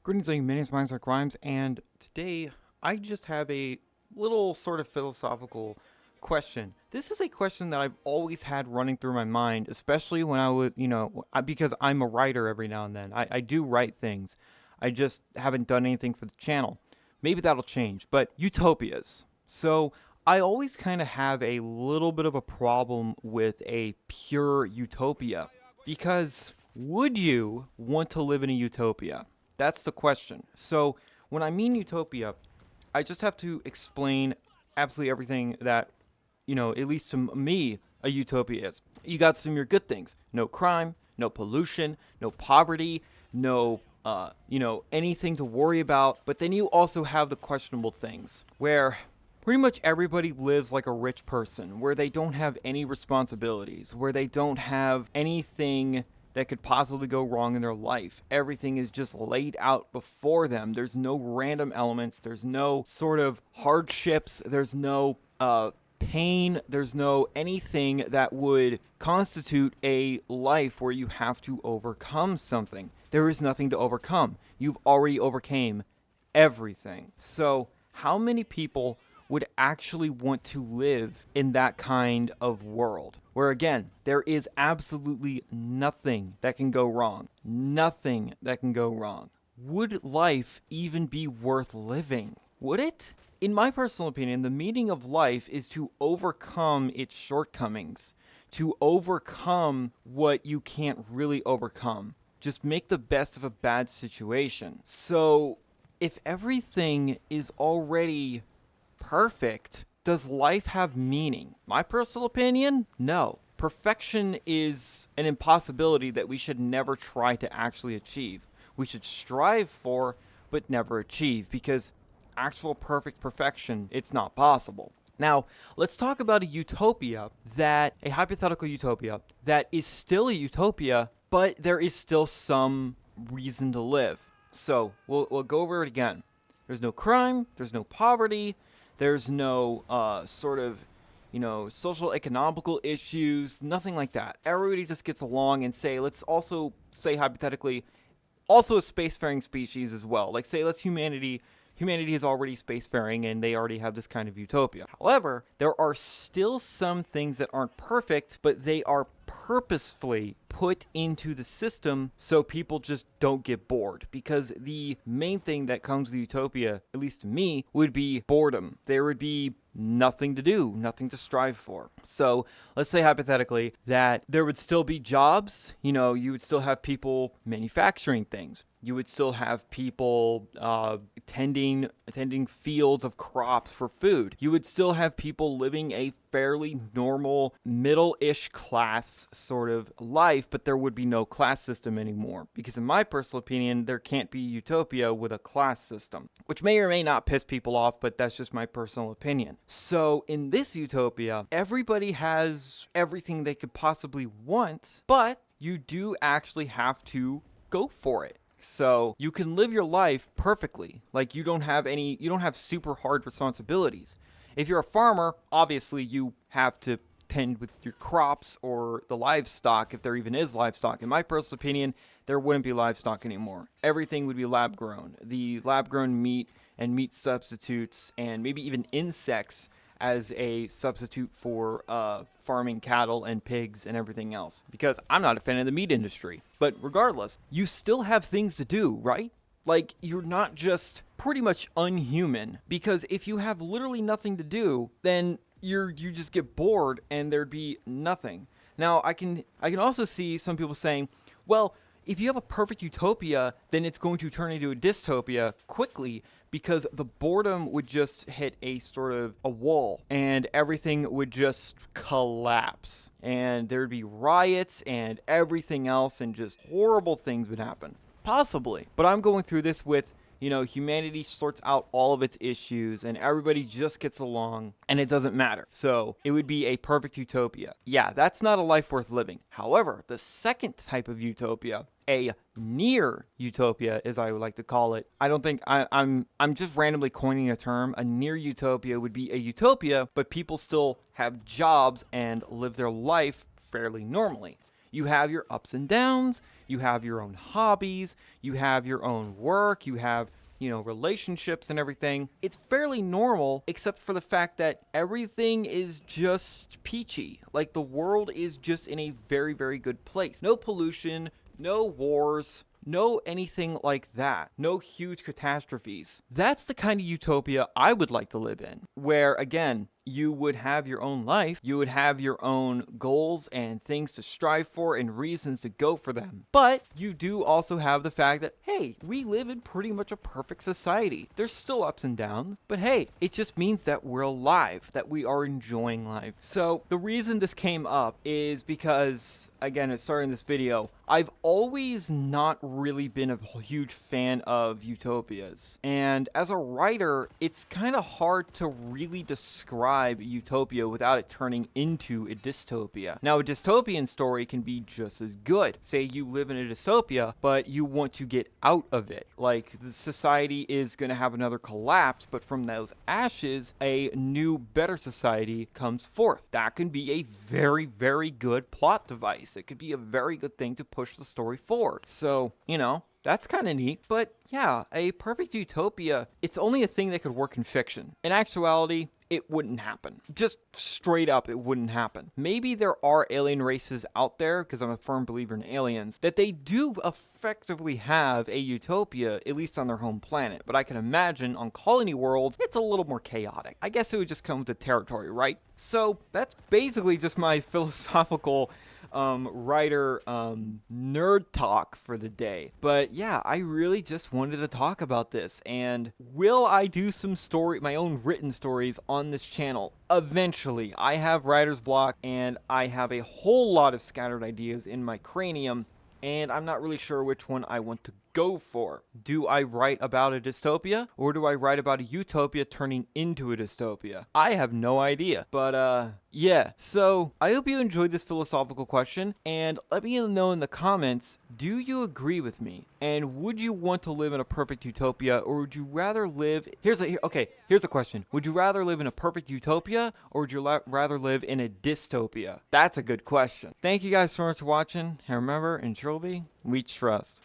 Greetings, my name is Mindset Rhymes, and today I just have a little sort of philosophical question. This is a question that I've always had running through my mind, especially when I would, because I'm a writer every now and then. I do write things. I just haven't done anything for the channel. Maybe that'll change, but utopias. So I always kind of have a little bit of a problem with a pure utopia because would you want to live in a utopia? That's the question. So when I mean utopia, I just have to explain absolutely everything that, at least to me, a utopia is. You got some of your good things: no crime, no pollution, no poverty, no, anything to worry about. But then you also have the questionable things where pretty much everybody lives like a rich person, where they don't have any responsibilities, where they don't have anything that could possibly go wrong in their life. Everything is just laid out before them. There's no random elements, there's no sort of hardships, there's no pain, there's no anything that would constitute a life where you have to overcome something. There is nothing to overcome. You've already overcame everything. So, how many people would actually want to live in that kind of world? Where again, there is absolutely nothing that can go wrong. Nothing that can go wrong. Would life even be worth living? Would it? In my personal opinion, the meaning of life is to overcome its shortcomings, to overcome what you can't really overcome. Just make the best of a bad situation. So, if everything is already perfect, does life have meaning? My personal opinion, no. Perfection is an impossibility that we should never try to actually achieve. We should strive for, but never achieve, because actual perfect perfection, it's not possible. Now, let's talk about a hypothetical utopia that is still a utopia, but there is still some reason to live. So, we'll go over it again. There's no crime, there's no poverty, there's no social economical issues, nothing like that. Everybody just gets along and let's also say hypothetically, also a spacefaring species as well. Like say, humanity is already spacefaring and they already have this kind of utopia. However, there are still some things that aren't perfect, but they are purposefully put into the system so people just don't get bored. Because the main thing that comes with utopia, at least to me, would be boredom. There would be nothing to do, nothing to strive for. So let's say hypothetically that there would still be jobs. You would still have people manufacturing things. You would still have people tending fields of crops for food. You would still have people living a fairly normal middle-ish class sort of life, but there would be no class system anymore. Because in my personal opinion, there can't be utopia with a class system, which may or may not piss people off, but that's just my personal opinion. So in this utopia, everybody has everything they could possibly want, but you do actually have to go for it. So you can live your life perfectly. Like you don't have super hard responsibilities. If you're a farmer, obviously you have to tend with your crops or the livestock, if there even is livestock. In my personal opinion, there wouldn't be livestock anymore. Everything would be lab grown. The lab grown meat and meat substitutes and maybe even insects as a substitute for farming cattle and pigs and everything else. Because I'm not a fan of the meat industry. But regardless, you still have things to do, right? Like, you're not just pretty much unhuman. Because if you have literally nothing to do, then you just get bored and there'd be nothing. Now, I can also see some people saying, well, if you have a perfect utopia, then it's going to turn into a dystopia quickly because the boredom would just hit a sort of a wall and everything would just collapse. And there'd be riots and everything else and just horrible things would happen. Possibly. But I'm going through this with, humanity sorts out all of its issues and everybody just gets along and it doesn't matter. So it would be a perfect utopia. Yeah, that's not a life worth living. However, the second type of utopia, a near utopia, as I would like to call it. I don't think I'm just randomly coining a term. A near utopia would be a utopia, but people still have jobs and live their life fairly normally. You have your ups and downs, you have your own hobbies, you have your own work, you have relationships and everything. It's fairly normal, except for the fact that everything is just peachy. Like, the world is just in a very, very good place. No pollution, no wars, no anything like that. No huge catastrophes. That's the kind of utopia I would like to live in, where, again, you would have your own life, you would have your own goals and things to strive for and reasons to go for them. But you do also have the fact that, hey, we live in pretty much a perfect society. There's still ups and downs, but hey, it just means that we're alive, that we are enjoying life. So the reason this came up is because, again, at starting this video, I've always not really been a huge fan of utopias. And as a writer, it's kind of hard to really describe utopia without it turning into a dystopia. Now, a dystopian story can be just as good. Say you live in a dystopia, but you want to get out of it. Like, the society is going to have another collapse, but from those ashes, a new, better society comes forth. That can be a very, very good plot device. It could be a very good thing to push the story forward. So, that's kind of neat. But yeah, a perfect utopia, it's only a thing that could work in fiction. In actuality, it wouldn't happen. Just straight up, it wouldn't happen. Maybe there are alien races out there, because I'm a firm believer in aliens, that they do effectively have a utopia, at least on their home planet. But I can imagine on colony worlds, it's a little more chaotic. I guess it would just come with the territory, right? So that's basically just my philosophical writer nerd talk for the day. But yeah, I really just wanted to talk about this. And will I do some my own written stories on this channel? Eventually. I have writer's block, and I have a whole lot of scattered ideas in my cranium, and I'm not really sure which one I want to go for. Do I write about a dystopia, or do I write about a utopia turning into a dystopia? I have no idea. But yeah, so I hope you enjoyed this philosophical question, and let me know in the comments, do you agree with me? And would you want to live in a perfect utopia, or would you rather live... Here's a question. Would you rather live in a perfect utopia, or would you rather live in a dystopia? That's a good question. Thank you guys so much for watching, and remember, in Trilby, we trust.